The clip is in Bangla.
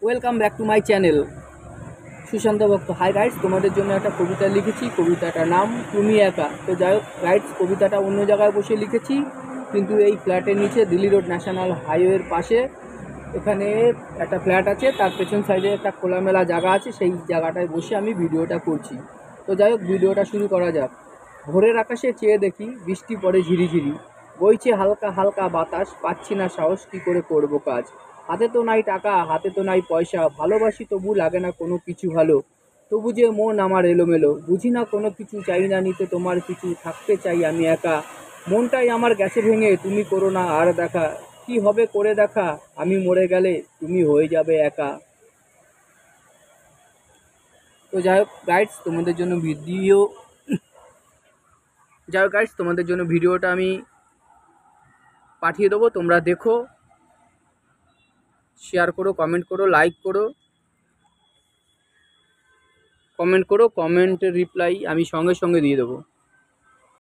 Welcome back to my channel Sushant ভক্ত। হাই গাইডস, তোমাদের জন্য একটা কবিতা লিখেছি। কবিতাটার নাম তুমি একা। তো যাই হোক গাইডস, কবিতাটা অন্য জায়গায় বসে লিখেছি, কিন্তু এই ফ্ল্যাটের নিচে দিল্লি রোড ন্যাশনাল হাইওয়ের পাশে এখানে একটা ফ্ল্যাট আছে, তার পেছন সাইডে একটা খোলামেলা জায়গা আছে, সেই জায়গাটায় বসে আমি ভিডিওটা করছি। তো যাই হোক ভিডিওটা শুরু করা যাক। ভোরের আকাশে চেয়ে দেখি বৃষ্টি পড়ে ঝিরিঝিরি, বইছে হালকা হালকা বাতাস, পাচ্ছি না সাহস কী করে করব কাজ। হাতে তো নাই টাকা, হাতে তো নাই পয়সা, ভালোবাসি তবু লাগে না কোনো কিছু ভালো। তবু যে মন আমার এলোমেলো, বুঝি না কোনো কিছু, চাই না নিতে তোমার কিছু, থাকতে চাই আমি একা। মনটাই আমার গেছে ভেঙে, তুমি করো না আর দেখা, কি হবে করে দেখা, আমি মরে গেলে তুমি হয়ে যাবে একা। তো যাই হোক গাইডস, তোমাদের জন্য ভিডিওটা আমি পাঠিয়ে দেবো, তোমরা দেখো, শেয়ার করো, কমেন্ট করো, লাইক করো, কমেন্টের রিপ্লাই আমি সঙ্গে সঙ্গে দিয়ে দেবো।